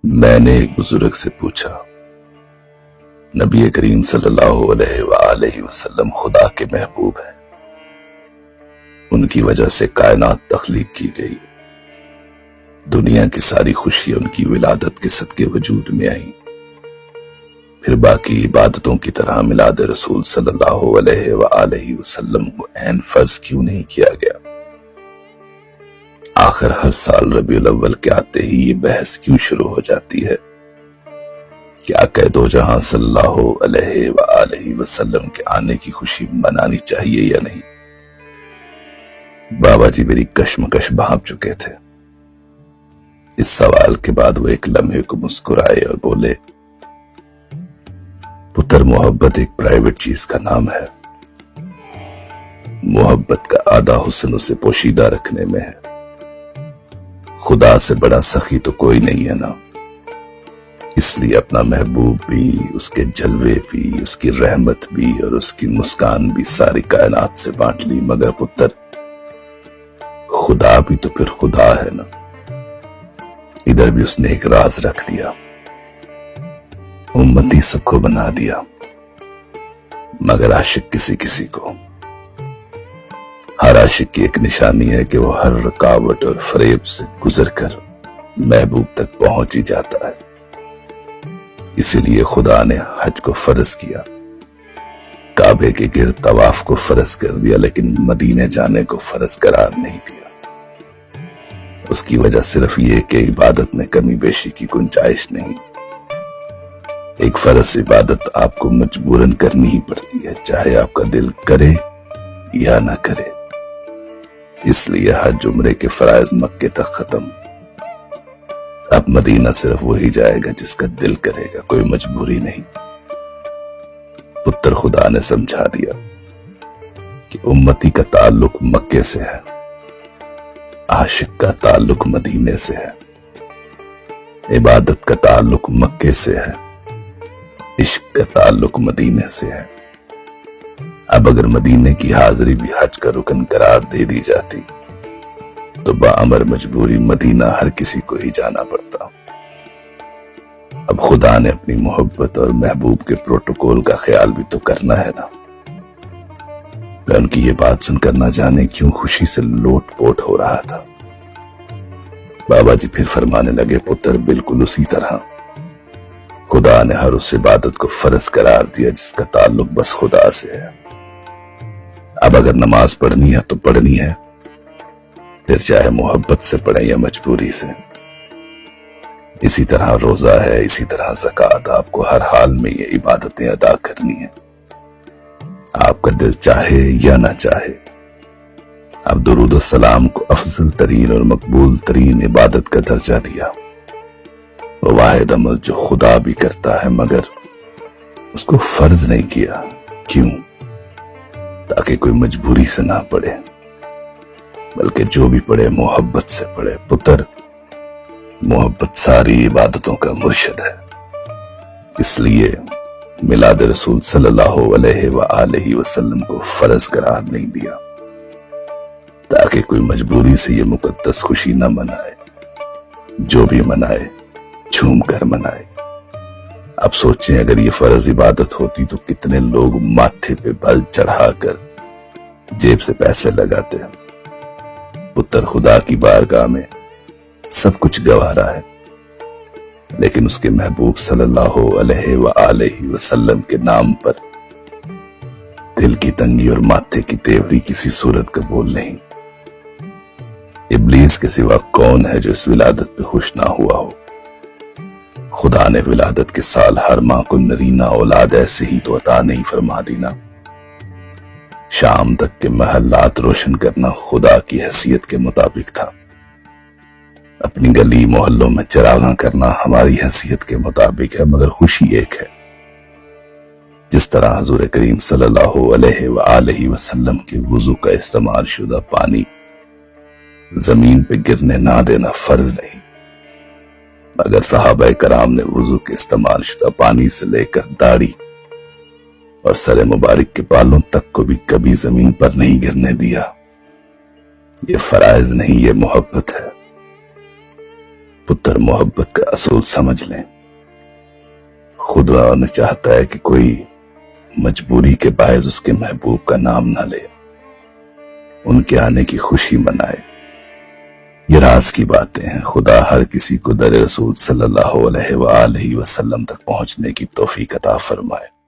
मैंने एक बुजुर्ग से पूछा, नबी करीम सल्लल्लाहु अलैहि वसल्लम खुदा के महबूब हैं, उनकी वजह से कायनात तख्लीक की गई, दुनिया की सारी खुशी उनकी विलादत के सदके वजूद में आई, फिर बाकी इबादतों की तरह मिलाद रसूल सल्लल्लाहु अलैहि वसल्लम को ऐन फर्ज क्यों नहीं किया गया? आखिर हर साल रबीउल अव्वल के आते ही ये बहस क्यों शुरू हो जाती है? क्या दो जहां सल्लल्लाहु अलैहि वसल्लम के आने की खुशी मनानी चाहिए या नहीं? बाबा जी मेरी कश्मकश भांप चुके थे। इस सवाल के बाद वो एक लम्हे को मुस्कुराए और बोले, पुत्र, मोहब्बत एक प्राइवेट चीज का नाम है। मोहब्बत का आधा हुस्न उसे पोशीदा रखने में है। खुदा से बड़ा सखी तो कोई नहीं है ना। इसलिए अपना महबूब भी, उसके जलवे भी, उसकी रहमत भी और उसकी मुस्कान भी सारी कायनात से बांट ली, मगर पुत्र खुदा भी तो फिर खुदा है ना। इधर भी उसने एक राज रख दिया, उम्मती सबको बना दिया, मगर आशिक किसी किसी को। हर आशिक की एक निशानी है कि वो हर रुकावट और फरेब से गुजरकर महबूब तक पहुंच ही जाता है। इसीलिए खुदा ने हज को फर्ज किया, काबे के गिर्द तवाफ को फर्ज कर दिया, लेकिन मदीने जाने को फर्ज करार नहीं दिया। उसकी वजह सिर्फ ये कि इबादत में कमी बेशी की गुंजाइश नहीं। एक फर्ज इबादत आपको मजबूरन करनी ही पड़ती है, चाहे आपका दिल करे या ना करे। इसलिए हज उम्रे के फराइज मक्के तक खत्म। अब मदीना सिर्फ वही जाएगा जिसका दिल करेगा, कोई मजबूरी नहीं। पुत्र खुदा ने समझा दिया कि उम्मती का ताल्लुक मक्के से है, आशिक का ताल्लुक मदीने से है, इबादत का ताल्लुक मक्के से है, इश्क का ताल्लुक मदीने से है। अब अगर मदीने की हाजिरी भी हज का रुकन करार दे दी जाती तो बाअमर मजबूरी मदीना हर किसी को ही जाना पड़ता। अब खुदा ने अपनी मोहब्बत और महबूब के प्रोटोकॉल का ख्याल भी तो करना है ना। मैं उनकी ये बात सुनकर ना जाने क्यों खुशी से लोटपोट हो रहा था। बाबा जी फिर फरमाने लगे, पुत्र, बिल्कुल उसी तरह खुदा ने हर उस इबादत को फर्ज करार दिया जिसका ताल्लुक बस खुदा से है। अब अगर नमाज पढ़नी है तो पढ़नी है, फिर चाहे मोहब्बत से पढ़े या मजबूरी से। इसी तरह रोजा है, इसी तरह ज़कात। आपको हर हाल में ये इबादतें अदा करनी है, आपका दिल चाहे या ना चाहे। अब दुरूद और सलाम को अफजल तरीन और मकबूल तरीन इबादत का दर्जा दिया। वो वाहिद अमल जो खुदा भी करता है, मगर उसको फर्ज नहीं किया। क्यों? ताकि कोई मजबूरी से ना पढ़े, बल्कि जो भी पढ़े मोहब्बत से पढ़े। पुत्र, मोहब्बत सारी इबादतों का मुर्शिद है। इसलिए मिलाद रसूल सल्लल्लाहु अलैहि वसल्लम को फर्ज करार नहीं दिया, ताकि कोई मजबूरी से ये मुकद्दस खुशी न मनाए। जो भी मनाए झूम कर मनाए। अब सोचें, अगर ये फर्ज इबादत होती तो कितने लोग माथे पे बल चढ़ाकर जेब से पैसे लगाते हैं। पुत्र, खुदा की बारगाह में सब कुछ गवारा है, लेकिन उसके महबूब सल्लल्लाहु अलैहि वसल्लम के नाम पर दिल की तंगी और माथे की तेवरी किसी सूरत कबूल नहीं। इब्लीस के सिवा कौन है जो इस विलादत पे खुश ना हुआ हो? खुदा ने विलादत के साल हर मां को नरीना औलाद ऐसे ही तो अता नहीं फरमा दी ना। शाम तक के महल्लात रोशन करना खुदा की हैसियत के मुताबिक था। अपनी गली मोहल्लों में चरागां करना हमारी हैसियत के मुताबिक है, मगर खुशी एक है। जिस तरह हुजूर करीम सल्लल्लाहु अलैहि वसल्लम के वुजू का इस्तेमाल शुदा पानी जमीन पे गिरने ना देना फर्ज नहीं, मगर सहाबा कराम ने वुजू के इस्तेमाल शुदा पानी से लेकर दाढ़ी और सर मुबारक के बालों तक को भी कभी जमीन पर नहीं गिरने दिया। ये फराइज नहीं, ये मोहब्बत है। پتر محبت کا اصول سمجھ لیں۔ خدا نہ چاہتا ہے کہ کوئی مجبوری کے باعث اس کے محبوب کا نام نہ لے، ان کے آنے کی خوشی منائے۔ یہ راز کی باتیں ہیں۔ خدا ہر کسی کو در رسول صلی اللہ علیہ وآلہ وسلم تک پہنچنے کی توفیق عطا فرمائے۔